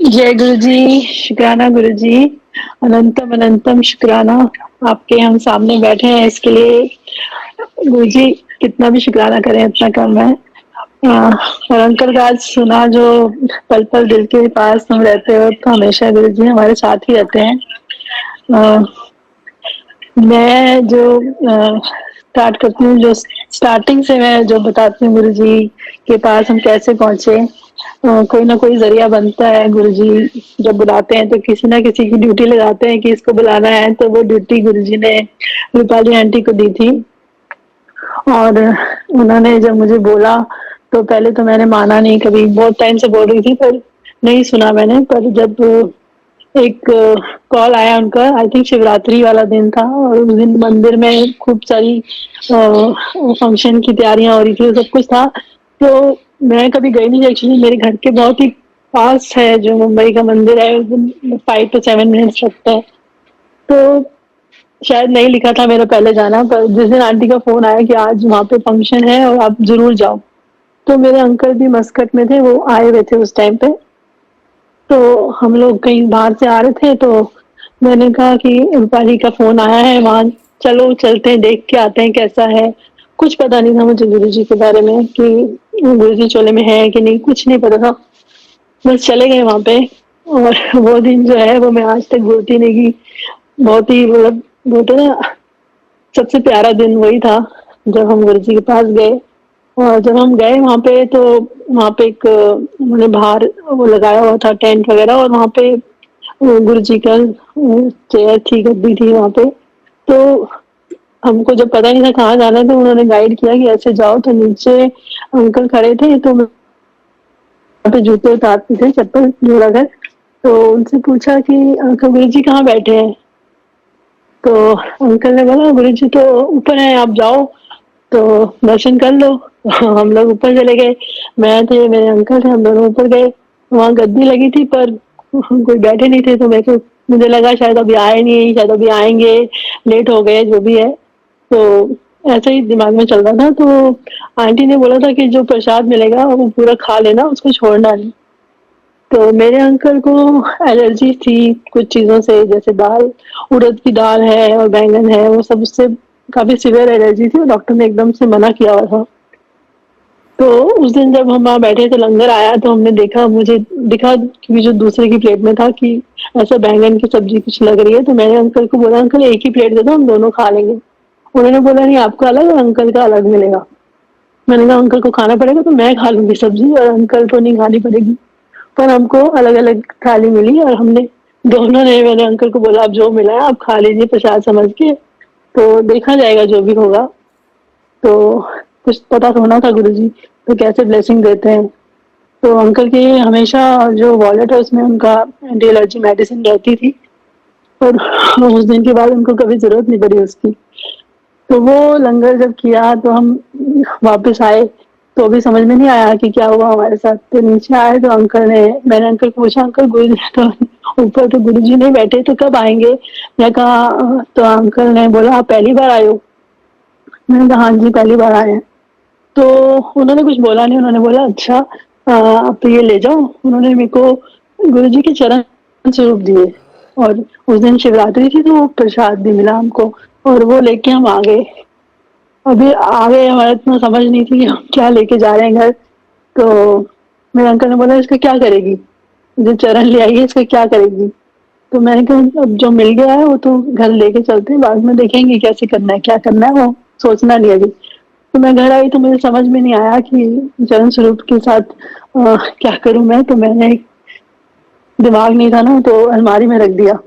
जय गुरु जी, शुक्राना गुरु जी, अनंतम अनंतम शुक्राना। आपके हम सामने बैठे हैं इसके लिए गुरु जी कितना भी शुक्राना करें उतना कम है। और अंकल का आज सुना जो पल पल दिल के पास तुम रहते हो, तो हमेशा गुरु जी हमारे साथ ही रहते हैं। अ, मैं जो स्टार्ट करती हूँ, जो स्टार्टिंग से मैं जो बताती हूँ गुरु जी के पास हम कैसे पहुंचे। कोई ना कोई जरिया बनता है गुरु जी जब बुलाते हैं, तो किसी ना किसी की ड्यूटी लगाते हैं कि इसको बुलाना है, तो वो ड्यूटी गुरु जी ने रूपाली आंटी को दी थी। और उन्होंने जब मुझे बोला तो पहले तो मैंने माना नहीं, कभी बहुत टाइम से बोल रही थी पर नहीं सुना मैंने। पर जब एक कॉल आया उनका, आई थिंक शिवरात्रि वाला दिन था, और उस दिन मंदिर में खूब सारी फंक्शन की तैयारियां हो रही थी, सब कुछ था। तो मैं कभी गई नहीं, एक्चुअली मेरे घर के बहुत ही पास है जो मुंबई का मंदिर है, 5 to 7 मिनट्स लगता है। तो शायद नहीं लिखा था मेरा पहले जाना, पर जिस दिन आंटी का फोन आया कि आज वहाँ पे फंक्शन है और आप जरूर जाओ, तो मेरे अंकल भी मस्कट में थे, वो आए हुए थे उस टाइम पे। तो हम लोग कहीं बाहर से आ रहे थे, तो मैंने कहा कि रूपाली का फोन आया है, वहां चलो चलते हैं, देख के आते हैं कैसा है। कुछ पता नहीं था मुझे गुरु जी के बारे में कि गुरु जी चोले में है कि नहीं, कुछ नहीं पता था। बस चले गए वहां पे। और वो दिन जो है वो मैं आज तक भूलती नहीं कि बहुत ही मतलब बोलते ना, सबसे प्यारा दिन वही था जब हम गुरु जी के पास गए। और जब हम गए वहां पे, तो वहां पे एक उन्होंने बाहर वो लगाया हुआ था टेंट वगैरह, और वहां पे गुरु जी का चेयर थी, गद्दी थी वहां पे। तो हमको जब पता नहीं था कहाँ जाना है, तो उन्होंने गाइड किया कि ऐसे जाओ। तो नीचे अंकल खड़े थे, तो वहां पे जूते उतारते थे, चप्पल जोड़ा कर। तो उनसे पूछा कि अंकल गुरु जी कहाँ बैठे हैं। तो अंकल ने बोला गुरु जी तो ऊपर है, आप जाओ तो दर्शन कर लो। हम लोग ऊपर चले गए, मैं थे, मेरे अंकल थे, हम दोनों ऊपर गए। वहां गद्दी लगी थी पर कोई बैठे नहीं थे, तो मेरे को मुझे लगा शायद अभी आए नहीं, शायद अभी आएंगे, लेट हो गए, जो भी है। तो ऐसा ही दिमाग में चल रहा था। तो आंटी ने बोला था कि जो प्रसाद मिलेगा वो पूरा खा लेना, उसको छोड़ना नहीं। तो मेरे अंकल को एलर्जी थी कुछ चीजों से, जैसे दाल, उड़द की दाल है और बैंगन है, वो सब उससे काफी सीवियर एलर्जी थी, और डॉक्टर ने एकदम से मना किया हुआ था। तो उस दिन जब हम वहाँ बैठे थे, लंगर आया, तो हमने देखा, मुझे दिखा कि जो दूसरे की प्लेट में था कि ऐसा बैंगन की सब्जी कुछ लग रही है। तो मैंने अंकल को बोला अंकल एक ही प्लेट दे दो, हम दोनों खा लेंगे। उन्होंने बोला नहीं, आपका अलग और अंकल का अलग मिलेगा। मैंने कहा अंकल को खाना पड़ेगा तो मैं खा लूंगी सब्जी, और अंकल को नहीं खानी पड़ेगी। पर हमको अलग अलग थाली मिली, और हमने दोनों ने, मैंने अंकल को बोला आप जो मिला है आप खा लीजिए प्रसाद समझ के, तो देखा जाएगा जो भी होगा। तो कुछ पता तो होना था गुरु जी तो कैसे ब्लेसिंग देते हैं। तो अंकल की हमेशा जो वॉलेट है उसमें उनका एंटी एलर्जी मेडिसिन रहती थी, और उस दिन के बाद उनको कभी जरूरत नहीं पड़ी उसकी। तो वो लंगर जब किया तो हम वापस आए, तो अभी समझ में नहीं आया कि क्या हुआ हमारे साथ। तो नीचे आए तो अंकल ने, मैंने अंकल को पूछा अंकल गुरु जी तो ऊपर तो गुरु जी नहीं बैठे, तो कब आएंगे। मैं कहा, तो अंकल ने बोला आप पहली बार आए हो। मैंने कहा हाँ जी पहली बार आए हैं। तो उन्होंने कुछ बोला नहीं, उन्होंने बोला अच्छा आप तो ये ले जाओ। उन्होंने मेरे को गुरु जी के चरण स्वरूप दिए, और उस दिन शिवरात्रि थी, तो वो प्रसाद भी मिला हमको, और वो लेके हम आ गए। अभी आ गए, हमारा इतना समझ नहीं थी कि हम क्या लेके जा रहे हैं घर। तो मेरे अंकल ने बोला इसका क्या करेगी, जो चरण ले आई है इसका क्या करेगी। तो मैंने कहा अब जो मिल गया है वो तो घर लेके चलते हैं, बाद में देखेंगे कैसे करना है, क्या करना है वो सोचना नहीं अभी। तो मैं घर आई तो मुझे समझ में नहीं आया कि चरण स्वरूप के साथ क्या करूं मैं। तो मैंने, दिमाग नहीं था ना, तो अलमारी में रख दिया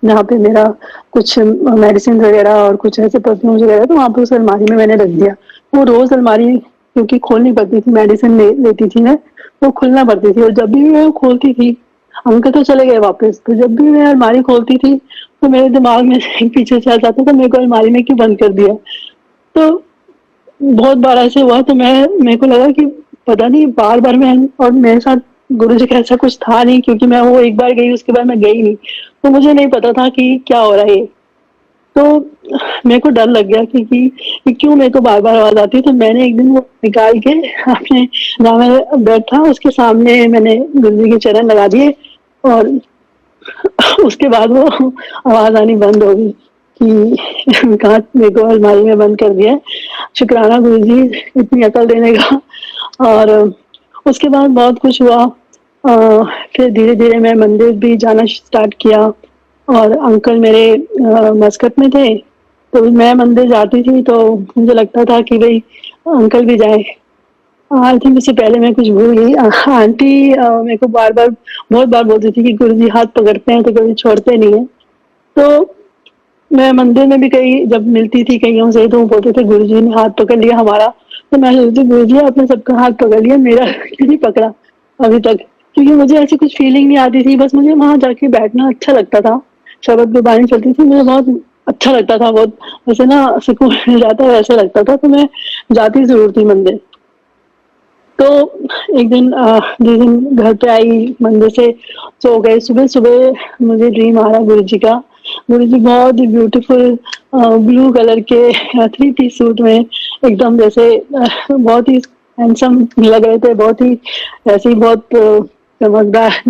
जहाँ पे मेरा कुछ मेडिसिन वगैरह और कुछ ऐसे परफ्यूम्स वगैरह, तो वहाँ पे उस अलमारी में मैंने रख दिया। वो रोज अलमारी क्योंकि खोलनी पड़ती थी, मेडिसिन लेती थी मैं, तो खुलना पड़ती थी, और जब भी मैं वो खोलती थी, अंकल तो चले गए वापस, तो जब भी मैं अलमारी खोलती थी तो मेरे दिमाग में से पीछे से आ जाता था मेरे को अलमारी ने क्यों बंद कर दिया। तो बहुत बार ऐसे हुआ, तो मेरे को लगा कि पता नहीं बार बार मैं, और मेरे साथ गुरु जी का ऐसा कुछ था नहीं, क्योंकि मैं वो एक बार गई उसके बाद मैं गई नहीं, तो मुझे नहीं पता था कि क्या हो रहा है ये। तो मेरे को डर लग गया कि क्यों मेरे को बार बार आवाज आती है। तो मैंने एक दिन वो निकाल के अपने, जहाँ मैं बैठा उसके सामने मैंने गुरु जी के चरण लगा दिए, और उसके बाद वो आवाज़ आनी बंद हो गई कि कहाँ मेरे को अलमारी में बंद कर दिया है। शुक्राना गुरुजी इतनी अकल देने का। और उसके बाद बहुत कुछ हुआ। फिर धीरे-धीरे मैं मंदिर भी जाना स्टार्ट किया और अंकल मेरे मस्कत में थे, तो मैं मंदिर जाती थी तो मुझे लगता था कि भई अंकल भी जाएँ। आई थिंक उससे पहले मैं कुछ भूल गई। आंटी मेरे को बार-बार बहुत बार बोलती थी कि गुरुजी हाथ पकड़ते हैं तो कभी छोड़ते नहीं हैं। तो मैं मंदिर में भी कहीं जब मिलती थी कईयों से तो वो बोलते थे गुरुजी ने हाथ पकड़ लिया हमारा। तो मैं सोचती गुरुजी आपने सबका हाथ पकड़ लिया, मेरा क्यों नहीं पकड़ा अभी तक? क्योंकि मुझे ऐसी कुछ फीलिंग नहीं आती थी, बस मुझे वहाँ जाके बैठना अच्छा लगता था। शबद गुरबानी चलती थी, मुझे बहुत अच्छा लगता था, बहुत वैसे ना सुकून मिल जाता है वैसा लगता था, तो मैं जाती ज़रूर थी मंदिर। तो एक दिन जिस दिन घर पे आई मंदिर से सो गए, सुबह-सुबह मुझे ड्रीम आ रहा गुरुजी का। गुरुजी बहुत ही ब्यूटीफुल ब्लू कलर के थ्री पीस सूट में एकदम जैसे बहुत ही हैंडसम लग रहे थे, बहुत ही ऐसे ही बहुत चमकदार।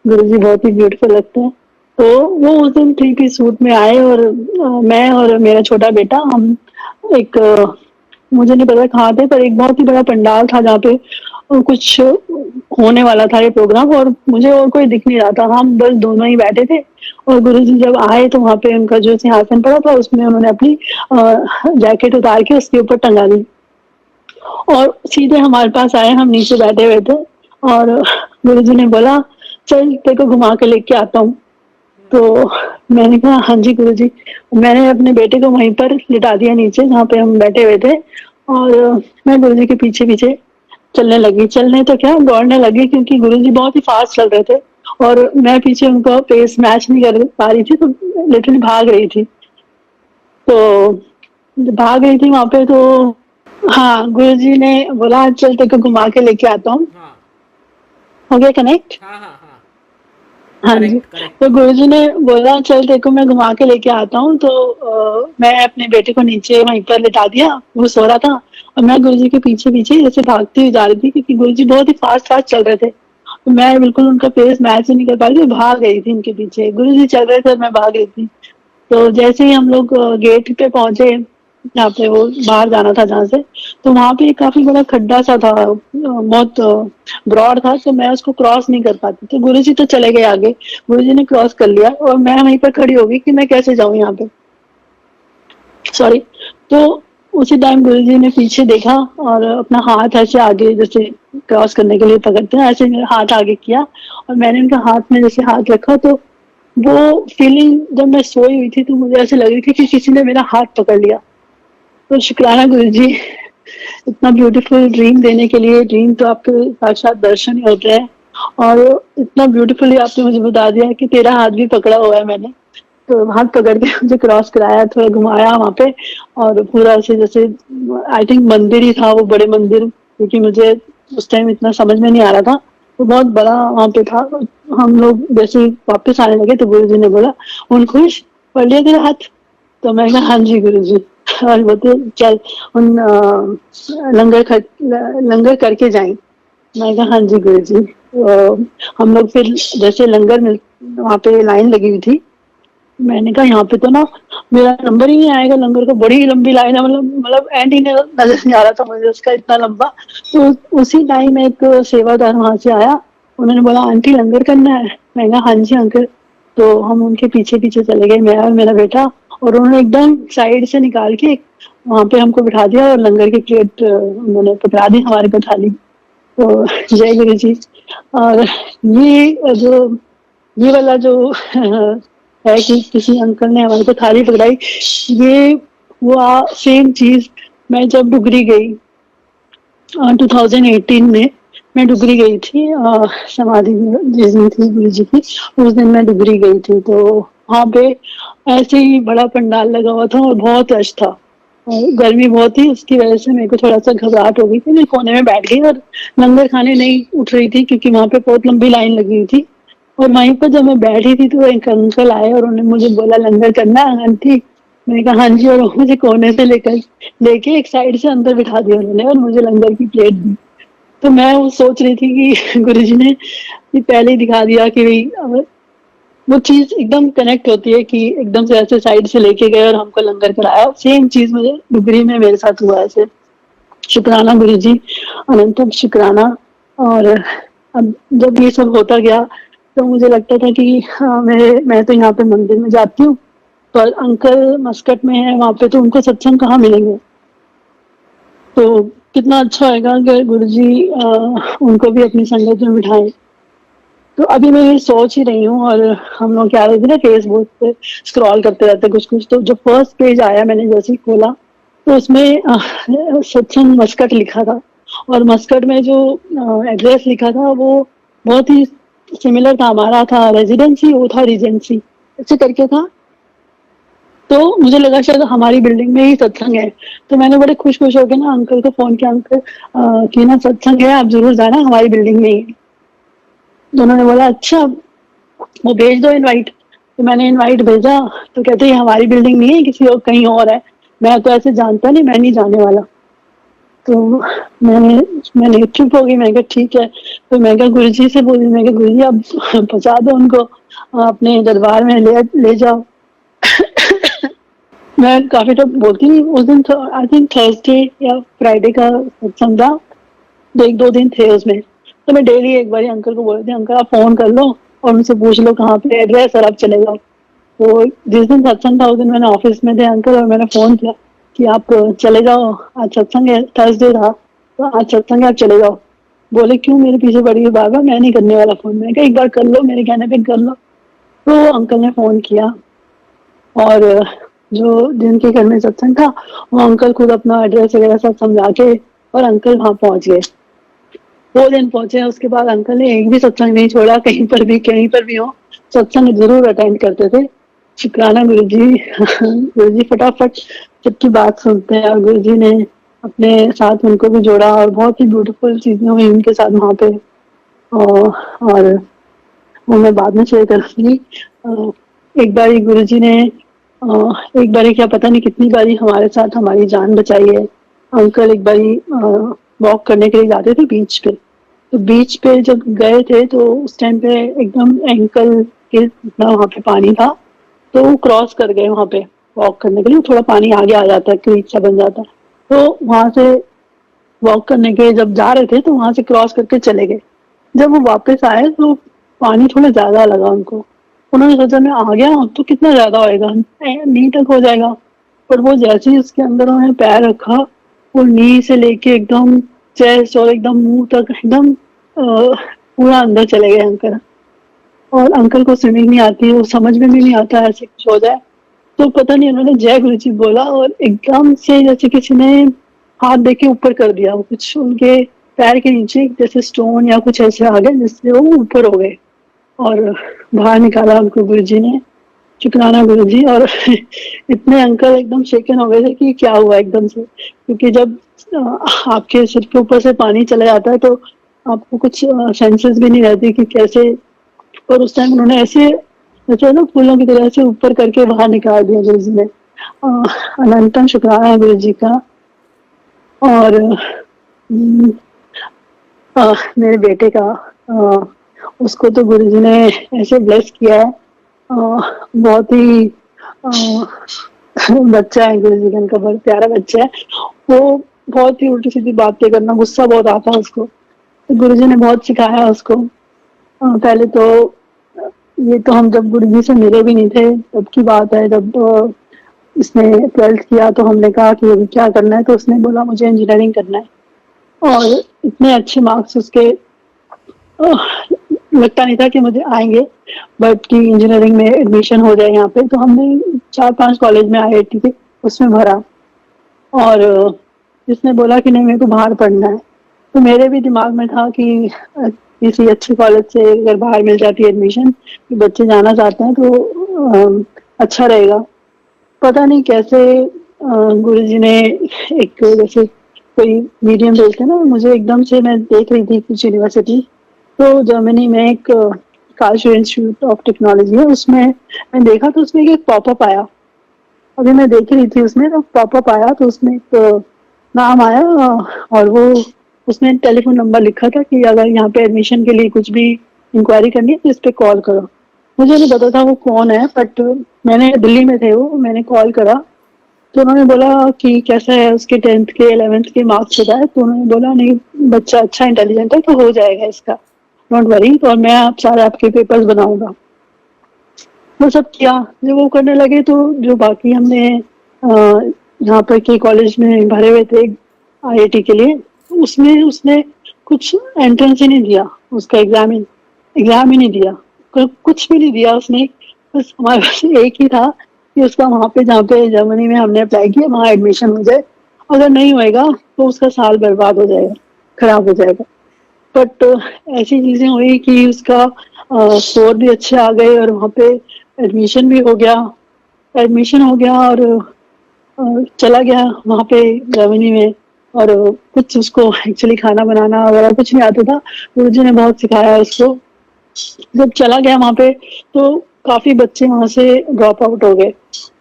गुरुजी बहुत ही ब्यूटीफुल लगते हैं। तो वो उस दिन थ्री पीस सूट में आए और मैं और मेरा छोटा बेटा हम एक मुझे नहीं पता कहाँ थे, पर एक बहुत ही बड़ा पंडाल था जहाँ पे कुछ होने वाला था ये प्रोग्राम और मुझे और कोई दिख नहीं रहा था। हम बस दोनों ही बैठे थे और गुरुजी जब आए तो वहाँ पे उनका जो सिंहासन पड़ा था उसमें उन्होंने अपनी जैकेट उतार के उसके ऊपर टंगा दी और सीधे हमारे पास आए, हम नीचे बैठे हुए थे और गुरुजी ने बोला चल तेरे को घुमा के लेके आता हूँ। तो मैंने कहा हाँ जी गुरुजी। मैंने अपने बेटे को वहीं पर लिटा दिया नीचे जहाँ पे हम बैठे हुए थे और मैं गुरुजी के पीछे-पीछे चलने लगी। चलने तो क्या दौड़ने लगी क्योंकि गुरुजी बहुत ही फास्ट चल रहे थे और मैं पीछे उनका पेस मैच नहीं कर पा रही थी, तो लिटरली भाग रही थी। तो भाग रही थी वहाँ पे तो हाँ, गुरुजी ने बोला चल तेरे को घुमा के लेके आता हूँ। हाँ हो गया कनेक्ट? हाँ हाँ हाँ। हाँ जी। Correct correct. तो गुरुजी ने बोला चल तेरे को मैं घुमा के लेके आता हूँ, तो मैं अपने बेटे को नीचे वहीं पर लिटा दिया, वो सो रहा था और मैं गुरुजी के पीछे-पीछे जैसे भागती हुई जा रही थी क्योंकि गुरुजी बहुत ही फास्ट-फास्ट चल रहे थे। तो मैं बिल्कुल उनका पेस मैच ही नहीं कर पा रही थी, भाग गई थी उनके पीछे। गुरुजी चल रहे थे और मैं भाग रही थी। तो जैसे ही हम लोग गेट पे पहुंचे जहाँ पे वो बाहर जाना था जहाँ से, तो वहाँ पे काफी बड़ा खड्डा सा था, बहुत ब्रॉड था, तो मैं उसको क्रॉस नहीं कर पाती। तो गुरुजी तो चले गए आगे, गुरुजी ने क्रॉस कर लिया और मैं वहीं पर खड़ी हो गई कि मैं कैसे जाऊँ यहाँ पे, सॉरी। तो उसी टाइम गुरुजी ने पीछे देखा और अपना हाथ ऐसे आगे जैसे क्रॉस करने के लिए पकड़ते हैं ऐसे मेरा हाथ आगे किया और मैंने उनका हाथ में जैसे हाथ रखा तो वो फीलिंग जब मैं सोई हुई थी तो मुझे ऐसे लग रही थी कि किसी ने मेरा हाथ पकड़ लिया। तो शुक्राना गुरुजी इतना ब्यूटीफुल ड्रीम देने के लिए। ड्रीम तो आपके साक्षात दर्शन ही होते हैं और इतना ब्यूटीफुली आपने मुझे बता दिया कि तेरा हाथ भी पकड़ा हुआ है मैंने। तो हाथ पकड़ के मुझे क्रॉस कराया, थोड़ा घुमाया वहाँ पे और पूरा ऐसे जैसे आई थिंक मंदिर ही था वो, बड़े मंदिर, क्योंकि मुझे उस टाइम इतना समझ में नहीं आ रहा था। तो बहुत बड़ा वहाँ पे था। हम लोग जैसे ही वापस आने लगे तो गुरुजी ने बोला उन खुश पढ़ लिया तेरा हाथ? तो मैं कहा हाँ जी गुरुजी। और बोलते चल उन लंगर करके जाएं। मैं कहा हाँ जी गुरुजी। हम लोग फिर जैसे लंगर मिल वहाँ पे लाइन लगी हुई थी, मैंने कहा यहाँ पे तो ना मेरा नंबर ही नहीं आएगा, लंगर का बड़ी लंबी लाइन है, मतलब एंड ही नजर नहीं आ रहा था मुझे उसका इतना लंबा। तो उसी टाइम एक सेवादार वहां से आया, उन्होंने बोला आंटी लंगर करना है? मैं कहा हाँ जी अंकल। तो हम उनके पीछे पीछे चले गए, मैं और मेरा बेटा, और उन्होंने एकदम साइड से निकाल के वहां पे हमको बिठा दिया और लंगर की प्लेट उन्होंने पकड़ा दी हमारे पे थाली। तो जय गुरु जी। और ये जो ये वाला जो है कि किसी अंकल ने हमारे को थाली पकड़ाई, ये वो सेम चीज मैं जब डुगरी गई 2018 में, मैं डुगरी गई थी समाधि जिस दिन थी गुरु जी की, उस दिन मैं डुगरी गई थी। तो वहाँ पे ऐसे ही बड़ा पंडाल लगा हुआ था और बहुत रश था और गर्मी बहुत थी, उसकी वजह से मेरे को थोड़ा सा घबराहट हो गई थी। मैं कोने में बैठ गई और लंगर खाने नहीं उठ रही थी क्योंकि वहां पे बहुत लंबी लाइन लगी हुई थी। और वहीं पर जब मैं बैठी थी तो एक अंकल आए और उन्होंने मुझे बोला लंगर करना है आंटी? मैंने कहा हाँ जी, और वो मुझे कोने से लेकर लेके एक साइड से अंदर बिठा दिया उन्होंने और मुझे लंगर की प्लेट दी। तो मैं वो सोच रही थी कि गुरुजी ने ये पहले ही दिखा दिया कि भाई वो चीज एकदम कनेक्ट होती है कि एकदम से ऐसे साइड से लेके गए और हमको लंगर कराया। सेम चीज मुझे डुगरी में मेरे साथ हुआ ऐसे। शुक्राना गुरुजी, अनंतम शुक्राना। और अब जब ये सब होता गया तो मुझे लगता था कि हाँ, मैं तो यहाँ पे मंदिर में जाती हूँ, पर अंकल मस्कट में है, वहां पे तो उनको सत्संग कहाँ मिलेंगे। तो कितना अच्छा होगा अगर गुरुजी उनको भी अपनी संगत में बिठाएं। तो अभी मैं ये सोच ही रही हूँ, और हम लोग क्या रहे थे ना, फेसबुक पे स्क्रॉल करते रहते कुछ कुछ, तो जो फर्स्ट पेज आया मैंने जैसे ही खोला तो उसमें सत्संग मस्कट लिखा था। और मस्कट में जो एड्रेस लिखा था वो बहुत ही सिमिलर था, हमारा था रेजिडेंसी, वो था रिजेंसी, ऐसे करके था। तो मुझे लगा शायद हमारी बिल्डिंग में ही सत्संग है। तो मैंने बड़े खुश खुश होकर ना अंकल को फोन किया, अंकल कि ना सत्संग है, आप जरूर जाना, हमारी बिल्डिंग में ही है। तो उन्होंने बोला अच्छा, वो भेज दो इनवाइट। तो मैंने इनवाइट भेजा, तो कहते हैं हमारी बिल्डिंग नहीं है, किसी और कहीं और है। मैं तो ऐसे जानता नहीं, मैं नहीं जाने वाला। तो मैंने मैंने चुप हो गई, मैं कहा ठीक है। तो मैं कहा गुरुजी से बोली, मैं कहा गुरुजी आप पहुंचा दो उनको, अपने दरबार में ले जाओ। मैं काफी तो बोलती नहीं उस दिन, आई थिंक थर्सडे या फ्राइडे का सत्संग था, तो एक दो दिन थे उसमें। तो मैं डेली एक बार अंकल को बोलती थी, अंकल आप फोन कर लो और उनसे पूछ लो कहाँ पे एड्रेस, और आप चले जाओ। तो जिस दिन सत्संग था उस दिन मैंने ऑफिस में थे अंकल, और मैंने फोन किया कि आप चले जाओ, आज सत्संग है, थर्सडे था, तो आज सत्संग है, आप चले जाओ। बोले क्यों मेरे पीछे पड़ी हुई बार बार, मैं नहीं करने वाला फोन। मैंने कहा एक बार कर लो, मेरे कहने पे कर लो। तो अंकल ने फोन किया, और जो जिनके घर में सत्संग था वो अंकल खुद अपना एड्रेस वगैरह सब समझा के, और अंकल वहां पहुंच गए। 2 दिन पहुंचे, उसके बाद अंकल ने एक भी सत्संग नहीं छोड़ा, कहीं पर भी हो सत्संग जरूर अटेंड करते थे। शुक्राना गुरुजी। गुरुजी फटाफट सबकी बात सुनते हैं, और गुरुजी ने अपने साथ उनको भी जोड़ा, और बहुत ही ब्यूटीफुल चीजें हुई उनके साथ वहां पे। और वो मैं बाद में शेयर करूंगी। एक बारी गुरुजी ने एक बारी क्या पता नहीं कितनी बारी हमारे साथ हमारी जान बचाई है। अंकल एक बारी वॉक करने के लिए जाते थे बीच पे, तो बीच पे जब गए थे तो उस टाइम पे एकदम एंकल के इतना वहां पे पानी था, तो वो क्रॉस कर गए वहां पे वॉक करने के लिए। थोड़ा पानी आगे आ जाता है, क्रीक सा बन जाता है, तो वहां से वॉक करने के जब जा रहे थे तो वहां से क्रॉस करके चले गए। जब वो वापस आए तो पानी थोड़ा ज्यादा लगा उनको। उन्होंने सोचा मैं आ गया हूँ तो कितना ज्यादा होएगा, नी तक हो जाएगा। पर वो जैसे ही उसके अंदर उन्होंने पैर रखा, वो नी से लेके एकदम चेस्ट और एकदम मुंह तक एकदम पूरा अंदर चले गए अंकल। और अंकल को स्विमिंग नहीं आती, वो समझ में भी नहीं आता ऐसे कुछ हो जाए। तो पता नहीं उन्होंने जय गुरु जी बोला, और एकदम से जैसे किसी ने हाथ दे के ऊपर कर दिया, वो कुछ उनके पैर के नीचे जैसे स्टोन या कुछ ऐसे आ गए जिससे वो ऊपर हो गए, और बाहर निकाला उनको गुरुजी ने। शुक्राना गुरुजी। और इतने अंकल एकदम शेकन हो गए थे कि क्या हुआ एकदम से, क्योंकि जब आपके सिर के ऊपर से पानी चला जाता है तो आपको कुछ सेंसेस भी नहीं रहती कि कैसे। पर उस टाइम उन्होंने ऐसे जैसे ना फूलों की तरह से ऊपर करके बाहर निकाल दिया गुरुजी ने। अनंतम शुक्राना गुरुजी का। और मेरे बेटे का, उसको तो गुरुजी ने ऐसे ब्लेस किया है। बहुत ही बच्चा है गुरुजी का, उनका बहुत प्यारा बच्चा है। वो बहुत ही उल्टी सीधी बातें करना, गुस्सा बहुत आता है उसको, तो गुरुजी ने बहुत सिखाया उसको। पहले तो ये तो हम जब गुरुजी से मिले भी नहीं थे तब की बात है, जब इसने 12th किया तो हमने कहा कि अभी क्या करना है, तो उसने बोला मुझे इंजीनियरिंग करना है। और इतने अच्छे मार्क्स उसके लगता नहीं था कि मुझे आएंगे, बट कि इंजीनियरिंग में एडमिशन हो जाए यहाँ पे। तो हमने 4-5 कॉलेज में IIT थे उसमें भरा, और जिसने बोला कि नहीं मेरे को बाहर पढ़ना है, तो मेरे भी दिमाग में था कि किसी अच्छे कॉलेज से अगर बाहर मिल जाती है एडमिशन, कि बच्चे जाना चाहते हैं तो अच्छा रहेगा। पता नहीं कैसे गुरुजी ने एक जैसे कोई मीडियम बोलते हैं ना, मुझे एकदम से, मैं देख रही थी कुछ यूनिवर्सिटी, तो जर्मनी में एक कार्लसरूहे इंस्टीट्यूट ऑफ टेक्नोलॉजी है, उसमें मैंने देखा तो उसमें एक पॉपअप आया। अभी मैं देख रही थी उसमें तो पॉपअप आया, तो उसमें एक नाम आया, और वो उसमें टेलीफोन नंबर लिखा था कि अगर यहाँ पे एडमिशन के लिए कुछ भी इंक्वायरी करनी है तो इस पे कॉल करो। मुझे नहीं पता था वो कौन है, बट मैंने दिल्ली में थे वो, मैंने कॉल करा तो उन्होंने बोला कि कैसा है, उसके 10th के 11th के मार्क्स बताए, तो उन्होंने बोला नहीं बच्चा अच्छा इंटेलिजेंट है तो हो जाएगा इसका, डोंट वरी, और मैं आप सारे आपके पेपर्स बनाऊंगा। वो सब किया। जब वो करने लगे तो जो बाकी हमने यहाँ पर के कॉलेज में भरे हुए थे आईआईटी के लिए, उसमें उसने कुछ एंट्रेंस ही नहीं दिया, उसका एग्जाम ही नहीं दिया, कुछ भी नहीं दिया उसने। बस हमारे पास एक ही था कि उसका वहां पे जहाँ पे जर्मनी में हमने अप्लाई किया वहां एडमिशन हो जाए, अगर नहीं होएगा तो उसका साल बर्बाद हो जाएगा, खराब हो जाएगा। बट ऐसी चीजें हुई कि उसका स्कोर भी अच्छे आ गए और वहाँ पे एडमिशन भी हो गया, एडमिशन हो गया और चला गया वहाँ पे जर्मनी में। और कुछ उसको एक्चुअली खाना बनाना वगैरह कुछ नहीं आता था, गुरुजी ने बहुत सिखाया उसको। जब चला गया वहाँ पे तो काफी बच्चे वहाँ से ड्रॉप आउट हो गए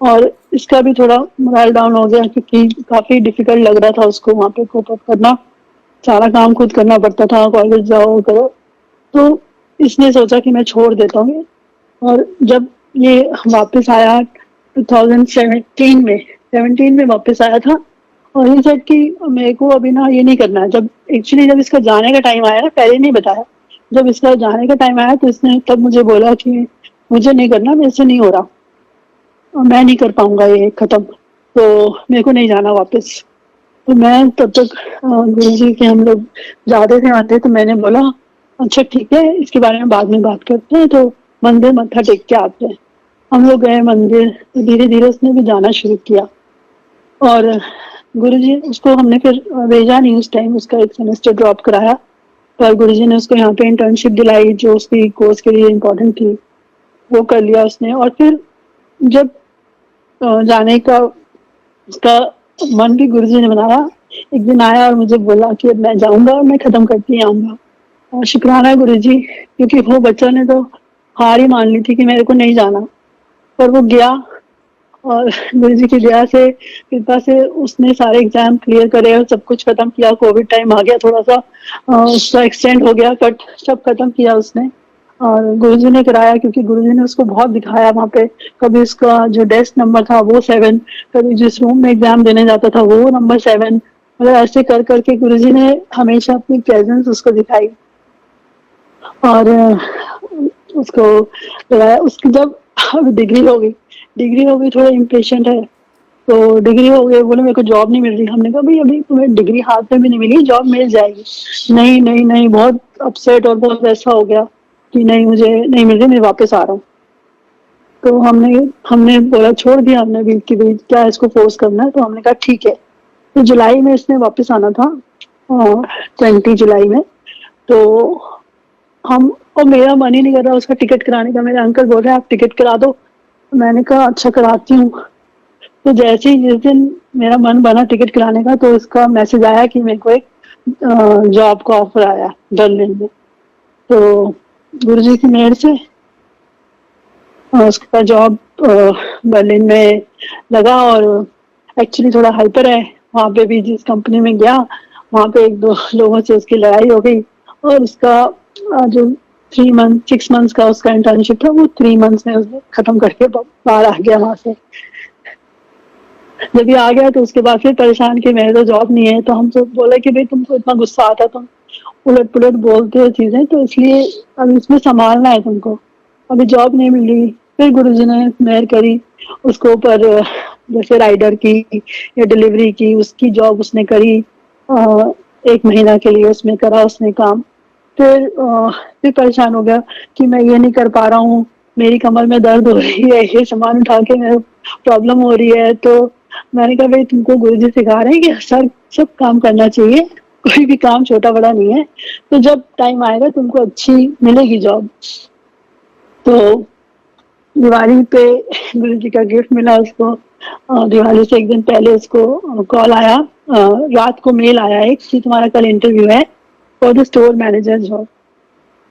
और इसका भी थोड़ा मोरल डाउन हो गया क्योंकि काफी डिफिकल्ट लग रहा था उसको वहाँ पे कोप अप करना, सारा काम खुद करना पड़ता था, कॉलेज जाओ करो। तो इसने सोचा कि मैं छोड़ देता हूँ। और जब ये वापस आया 2017 में वापस आया था और ये सेड कि मेरे को अभी ना ये नहीं करना है। जब एक्चुअली जब इसका जाने का टाइम आया ना, पहले नहीं बताया, जब इसका जाने का टाइम आया तो इसने तब मुझे बोला कि मुझे नहीं करना, मेरे से नहीं हो रहा और मैं नहीं कर पाऊंगा ये खत्म, तो मेरे को नहीं जाना वापस। तो मैं तब तक गुरु जी के हम लोग जाते थे आते, तो मैंने बोला अच्छा ठीक है इसके बारे में बाद में बात करते हैं, तो मंदिर मत्था टेक के आते हैं। हम लोग गए मंदिर, तो धीरे धीरे उसने भी जाना शुरू किया। और गुरुजी उसको हमने फिर भेजा नहीं उस टाइम, उसका एक सेमेस्टर ड्रॉप कराया, पर गुरुजी ने उसको यहाँ पे इंटर्नशिप दिलाई जो उसकी कोर्स के लिए इम्पोर्टेंट थी, वो कर लिया उसने। और फिर जब जाने का उसका मन भी गुरुजी ने बनाया, एक दिन आया और मुझे बोला कि अब मैं जाऊंगा और मैं खत्म करके ही आऊंगा। और शुक्राना है गुरुजी, क्योंकि वो बच्चा ने तो हार ही मान ली थी कि मेरे को नहीं जाना, पर वो गया और गुरु जी की दया से कृपा से उसने सारे एग्जाम क्लियर करे और सब कुछ खत्म किया। कोविड टाइम आ गया, थोड़ा सा उसका एक्सटेंड हो गया, बट सब खत्म किया उसने। और गुरुजी ने कराया क्योंकि गुरुजी ने उसको बहुत दिखाया वहाँ पे। कभी उसका जो डेस्क नंबर था वो 7, कभी जिस रूम में एग्जाम देने जाता था वो नंबर 7, मतलब ऐसे कर करके गुरुजी ने हमेशा अपनी प्रेजेंस उसको दिखाई। और उसको लगाया। उसकी जब डिग्री हो गई, थोड़ा इम्पेशेंट है, तो डिग्री हो गई, बोले मेरे को जॉब नहीं मिल रही। हमने कहा भाई अभी तुम्हें डिग्री हाथ में भी नहीं मिली, जॉब मिल जाएगी। नहीं नहीं नहीं, बहुत अपसेट और बहुत वैसा हो गया कि नहीं मुझे नहीं मिल रही, मैं वापस आ रहा हूँ। तो हमने हमने बोला, छोड़ दिया हमने भी कि भाई क्या इसको फोर्स करना है। तो हमने कहा ठीक है। तो जुलाई में इसने वापस आना था, 20 जुलाई में। तो हम, और मेरा मन ही नहीं कर रहा उसका टिकट कराने का। मेरे अंकल बोल रहे हैं आप टिकट करा दो, मैंने कहा अच्छा कराती हूँ। तो जैसे ही जिस दिन मेरा मन बना टिकट कराने का, तो उसका मैसेज आया कि मेरे को एक जॉब का ऑफर आया बर्लिन में। तो गुरुजी की मेहर से उसका जॉब बर्लिन में लगा। और एक्चुअली थोड़ा हाइपर है वहाँ पे भी, जिस कंपनी में गया वहाँ पे एक दो लोगों से उसकी लड़ाई हो गई और उसका जो 6 मंथ्स का उसका इंटर्नशिप था वो 3 मंथ्स में उसने खत्म करके बाहर आ गया वहां से। जब ये आ गया तो उसके बाद फिर परेशान कि मेरे तो जॉब नहीं है। तो हम सब बोले कि भाई तुमको इतना गुस्सा आता, तुम उलट पुलट बोलते हो चीजें, तो इसलिए अब इसमें संभालना है तुमको, अभी जॉब नहीं मिल रही। फिर गुरुजी ने मेहर करी उसको ऊपर, जैसे राइडर की या डिलीवरी की उसकी जॉब उसने करी। 1 महीना के लिए उसमें करा उसने काम। फिर परेशान हो गया कि मैं ये नहीं कर पा रहा हूँ, मेरी कमर में दर्द हो रही है, ये सामान उठा के मेरे प्रॉब्लम हो रही है। तो मैंने कहा भाई तुमको गुरुजी सिखा रहे हैं कि सर सब काम करना चाहिए, कोई भी काम छोटा बड़ा नहीं है, तो जब टाइम आएगा तुमको अच्छी मिलेगी जॉब। तो दिवाली पे गुरु जी का गिफ्ट मिला उसको। दिवाली से एक दिन पहले उसको कॉल आया, रात को मेल आया एक कि तुम्हारा कल इंटरव्यू है for the store manager job.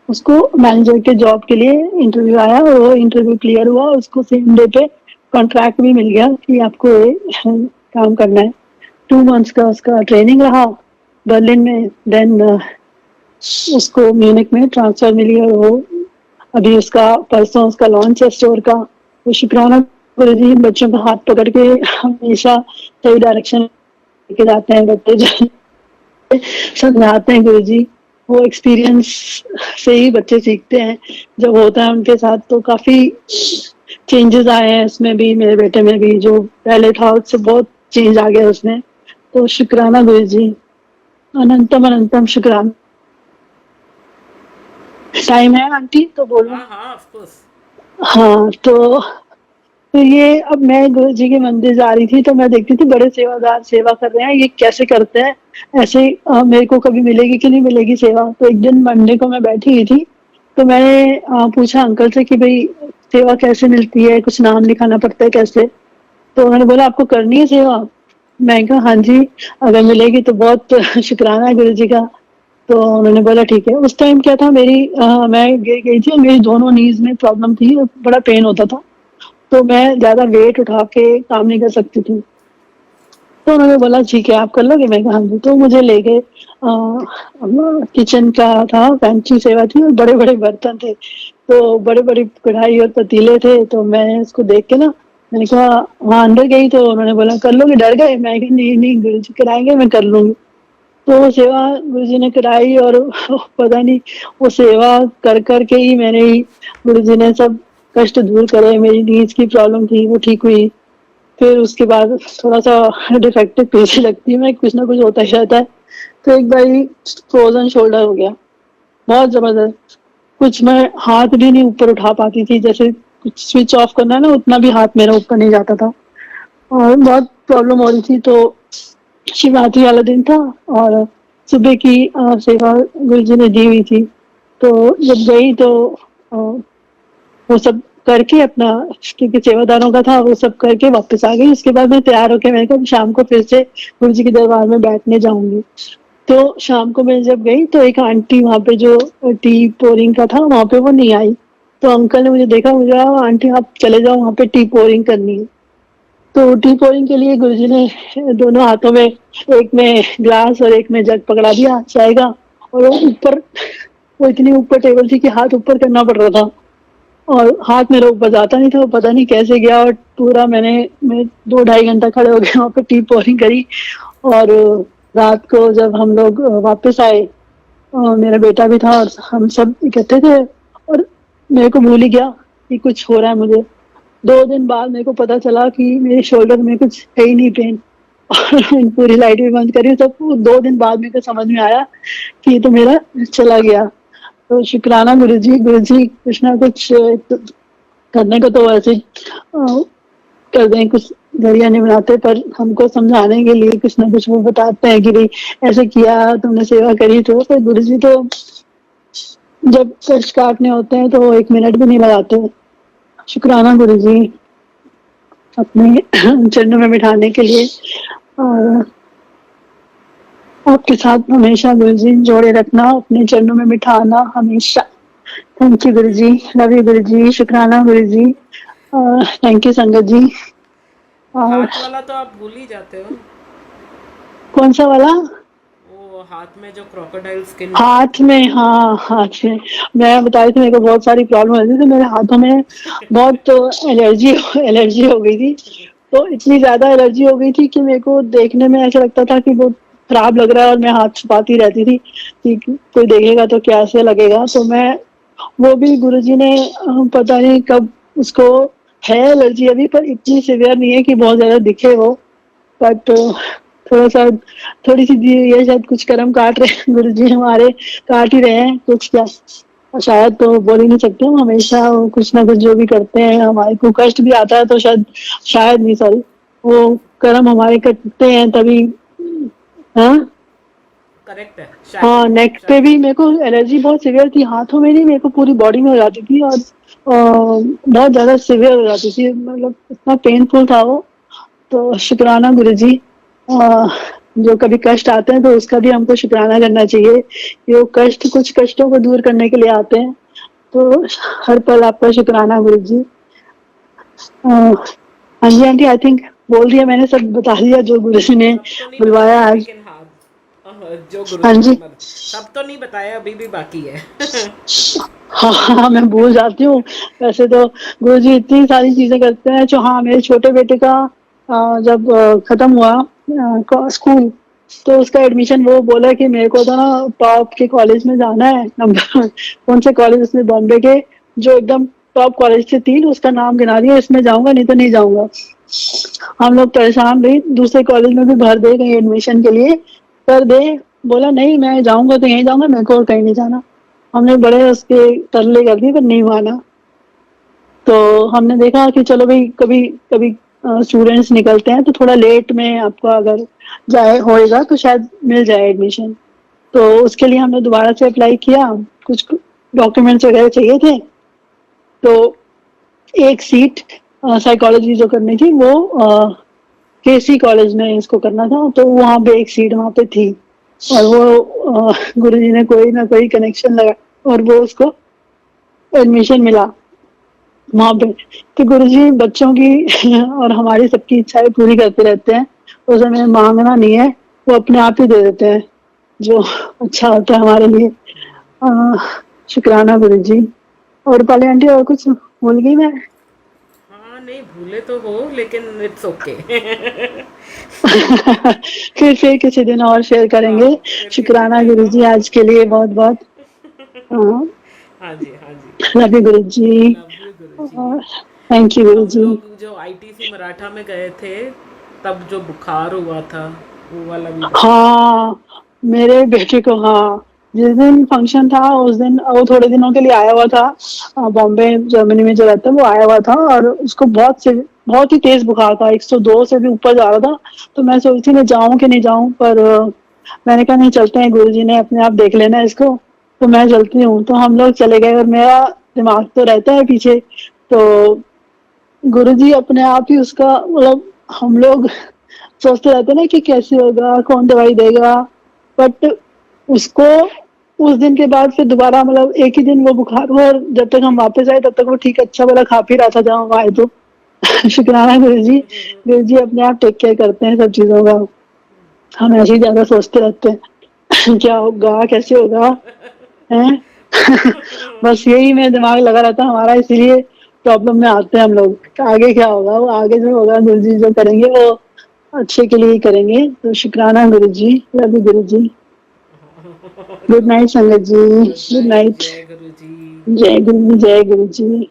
उसको मैनेजर के जॉब के लिए इंटरव्यू आया और वो इंटरव्यू क्लियर हुआ, उसको सेम डे पे कॉन्ट्रैक्ट भी मिल गया कि आपको ये काम करना है। 2 मंथ्स का उसका ट्रेनिंग रहा बर्लिन में, देन उसको म्यूनिक में ट्रांसफर मिली और वो अभी उसका परसों उसका लॉन्च है स्टोर का। तो शुक्राना गुरु जी, बच्चों का हाथ पकड़ के हमेशा सही डायरेक्शन लेके जाते हैं बच्चे, जो समझाते हैं गुरु जी। वो एक्सपीरियंस से ही बच्चे सीखते हैं। जब होता है उनके साथ तो काफी चेंजेस आए हैं उसमें भी, मेरे बेटे में भी। जो पहले था उससे बहुत चेंज आ गया उसमें। तो शुक्राना गुरु जी, अनंतम अनंतम शुक्राना। टाइम है आंटी तो बोलो। हाँ हाँ, ऑफ कोर्स। हाँ, तो ये अब मैं गुरु जी के मंदिर जा रही थी तो मैं देखती थी बड़े सेवादार सेवा कर रहे हैं, ये कैसे करते हैं ऐसे। मेरे को कभी मिलेगी कि नहीं मिलेगी सेवा। तो एक दिन मंडे को मैं बैठी हुई थी, तो मैंने पूछा अंकल से कि भाई सेवा कैसे मिलती है, कुछ नाम लिखाना पड़ता है कैसे। तो उन्होंने बोला आपको करनी है सेवा। मैं कहा हाँ जी, अगर मिलेगी तो बहुत शुक्राना है गुरु जी का। तो उन्होंने बोला ठीक है। उस टाइम क्या था, मैं गिर गई थी और मेरी दोनों नीज में प्रॉब्लम थी और बड़ा पेन होता था। तो मैं ज्यादा वेट उठा के काम नहीं कर सकती थी। तो उन्होंने बोला ठीक है आप कर लोगे। मैं कहा हाँ जी। तो मुझे ले गए, किचन का था, पेंट्री सेवा थी और बड़े बड़े बर्तन थे। तो बड़े बड़े कढ़ाई और पतीले थे। तो मैं उसको देख के ना, मैंने कहा वहां अंदर गई तो उन्होंने बोला कर लोगे, डर गए। मैं कहा नहीं नहीं गुरु जी कराएंगे, मैं कर लूंगी। तो वो सेवा गुरु जी ने कराई और पता नहीं, वो सेवा कर कर के ही मैंने ही, गुरु जी ने सब कष्ट दूर करे। मेरी नीज की प्रॉब्लम थी वो ठीक हुई। फिर उसके बाद थोड़ा सा डिफेक्टिव पीछे लगती है, मैं कुछ ना कुछ होता ही रहता है। तो एक बार फ्रोजन शोल्डर हो गया, बहुत जबरदस्त। कुछ मैं हाथ भी नहीं ऊपर उठा पाती थी, जैसे कुछ स्विच ऑफ करना है ना, उतना भी हाथ मेरा ऊपर नहीं जाता था और बहुत प्रॉब्लम हो रही थी। तो शिवरात्रि वाला दिन था और सुबह की सेवा गुरु जी ने दी हुई थी। तो जब गई तो वो सब करके अपना, क्योंकि सेवादारों का था, वो सब करके वापस आ गई। उसके बाद मैं तैयार होकर मैंने कहा शाम को फिर से गुरु जी के दरबार में बैठने जाऊंगी। तो शाम को मैं जब गई तो एक आंटी वहां पे जो टी पोरिंग का था वहां पे वो नहीं आई। तो अंकल ने मुझे देखा, मुझे कहा आंटी आप चले जाओ, वहां पे टी पोरिंग करनी है। तो टी पोरिंग के लिए गुरुजी ने दोनों हाथों में, एक में ग्लास और एक में जग पकड़ा दिया चाय का। और वो ऊपर, वो इतनी ऊपर टेबल थी कि हाथ ऊपर करना पड़ रहा था और हाथ मेरा ऊपर जाता नहीं था। वो पता नहीं कैसे गया और पूरा मैं 2 ढाई घंटा खड़े हो गए वहां पे टी पोरिंग करी। और रात को जब हम लोग वापस आए, मेरा बेटा भी था और हम सब इकट्ठे थे और मेरे को भूल ही गया कि कुछ हो रहा है मुझे। 2 दिन बाद मेरे को पता चला कि मेरे शोल्डर में कुछ है ही नहीं पेन। और पूरी लाइट भी बंद करी, तब 2 दिन बाद मेरे को समझ में आया कि ये तो मेरा चला गया। तो शुक्राना गुरु जी कुछ ना कुछ करने को तो वैसे कर दें, कुछ जरिया नहीं बनाते, पर हमको समझाने के लिए कुछ ना कुछ वो बताते हैं कि भाई ऐसे किया तुमने सेवा करी। तो फिर गुरु जी तो जब कष्ट काटने होते हैं तो 1 मिनट भी नहीं लगाते। शुक्राना गुरु जी, अपने चरणों में बिठाने के लिए और आपके साथ हमेशा गुरु जी जोड़े रखना, अपने चरणों में बिठाना हमेशा। Thank you Guru ji, love you गुरु जी, शुक्राना गुरु जी, थैंक यू संगत जी। और हाथ वाला तो आप भूल ही जाते हो। कौन सा वाला? वो हाथ में जो क्रोकोडाइल स्किन। हाथ में, हाँ हाथ में। मैं बता रही थी मेरे को बहुत सारी प्रॉब्लम हो रही थी, तो मेरे हाथों में बहुत एलर्जी एलर्जी हो गई थी। तो इतनी ज्यादा एलर्जी हो गई थी कि मेरे को देखने में ऐसा लगता था कि बहुत खराब लग रहा है और मैं हाथ छुपाती रहती थी कि कोई देखेगा तो कैसे लगेगा। तो मैं, वो भी गुरुजी ने पता नहीं कब उसको, है एलर्जी अभी पर इतनी सिवियर नहीं है कि बहुत ज्यादा दिखे वो। बट थोड़ा सा, थोड़ी सी ये शायद कुछ कर्म काट रहे हैं गुरु जी हमारे, काट ही रहे हैं कुछ क्या। और शायद तो बोल ही नहीं सकते हम, हमेशा वो कुछ ना कुछ जो भी करते हैं हमारे को कष्ट भी आता है तो शायद, शायद नहीं सॉरी, वो कर्म हमारे कटते हैं तभी। हाँ, करेक्ट है, शायद। हाँ नेक पे शायद। भी मेरे को एलर्जी बहुत सिवियर थी, हाथों में नहीं, मेरे को पूरी बॉडी में हो जाती थी और बहुत ज्यादा सिवियर हो जाती थी, मतलब इतना पेनफुल था वो। तो शुक्राना गुरु जी, जो कभी कष्ट आते हैं तो उसका भी हमको शुक्राना करना चाहिए कि वो कष्ट कुछ कष्टों को दूर करने के लिए आते हैं। तो हर पल आपका शुक्राना गुरु जी। हाँ जी आंटी, आई थिंक बोल दिया मैंने, सब बता दिया जो गुरु जी ने सब तो नहीं बताया बुलवाया आज। लेकिन हाँ, जो हाँ गुरुजी ने जी। सब तो नहीं बताया, अभी भी बाकी है। हाँ हाँ, मैं भूल जाती हूँ। वैसे तो गुरुजी इतनी सारी चीजें करते हैं। जो हाँ, मेरे छोटे बेटे का जब खत्म हुआ स्कूल, तो उसका एडमिशन, वो बोला कि मेरे को तो ना टॉप के कॉलेज में जाना है। नंबर कौन से कॉलेज, उसने बॉम्बे के जो एकदम टॉप कॉलेज थे 3, उसका नाम गिना दिया, इसमें जाऊंगा नहीं तो नहीं जाऊंगा। हम लोग परेशान रही, दूसरे कॉलेज में भी भर दे कहीं एडमिशन के लिए, कर दे। बोला नहीं, मैं जाऊंगा तो यहीं जाऊंगा, मेरे को और कहीं नहीं जाना। हमने बड़े उसके तरले कर दिए, पर नहीं माना। तो हमने देखा कि चलो भाई, कभी कभी स्टूडेंट्स निकलते हैं तो थोड़ा लेट में आपको अगर जाए होएगा तो शायद मिल जाए एडमिशन। तो उसके लिए हमने दोबारा से अप्लाई किया। कुछ डॉक्यूमेंट्स वगैरह चाहिए थे। तो एक सीट साइकोलॉजी जो करनी थी, वो केसी कॉलेज में इसको करना था, तो वहां पे एक सीट वहां पे थी। और वो गुरुजी ने कोई ना कोई कनेक्शन लगा, और वो उसको एडमिशन मिला वहां पे। तो गुरुजी बच्चों की और हमारी सबकी इच्छाएं पूरी करते रहते हैं। उस हमें मांगना नहीं है, वो अपने आप ही दे देते हैं, जो अच्छा होता है हमारे लिए। अ, शुक्राना गुरुजी। और पाली आंटी, और कुछ भूल गई मैं? हाँ, नहीं भूले तो हो, लेकिन इट्स ओके। फिर किसी दिन और शेयर हाँ, करेंगे। फिर किसी शुक्राना दिन गुरुजी आज के लिए बहुत बहुत। हाँ जी, हाँ जी। Love you Guruji. Love you Guruji. Thank you हम गुरुजी। लोग जो आईटीसी मराठा में गए थे, तब जो बुखार हुआ था, वो वाला भी बता। हाँ, मेरे बेटे को, हाँ, जिस दिन फंक्शन था उस दिन वो थोड़े दिनों के लिए आया हुआ था। बॉम्बे जर्मनी में जो रहता है, वो आया हुआ था, और उसको बहुत ही तेज बुखार था, 102 से भी ऊपर जा रहा था। तो मैं सोची थी मैं जाऊं कि नहीं जाऊं, पर मैंने कहा नहीं, चलते हैं, गुरुजी ने अपने आप देख लेना इसको। तो मैं चलती हूँ, तो हम लोग चले गए, और मेरा दिमाग तो रहता है पीछे। तो गुरुजी अपने आप ही उसका, मतलब, हम लोग सोचते रहते हैं ना कि कैसे होगा, कौन दवाई देगा। बट उसको उस दिन के बाद फिर दोबारा, मतलब एक ही दिन वो बुखार हुआ, और जब तक हम वापस आए तब तक वो ठीक, अच्छा वाला खा पी रहा था जब हम आए तो। शुक्राना गुरुजी। गुरुजी अपने आप टेक केयर करते हैं सब चीजों का। हम ऐसे ही ज्यादा सोचते रहते हैं क्या होगा, कैसे होगा, हैं। बस यही मेरे दिमाग लगा रहता है हमारा, इसीलिए प्रॉब्लम में आते हैं हम लोग। आगे क्या होगा, वो आगे जो होगा गुरुजी जो करेंगे वो अच्छे के लिए ही करेंगे। तो शुक्राना Guruji. Love you Guruji. Good night Sangat ji. Good good night, night. जय गुरुजी। जय गुरु जी, जय गुरु जी।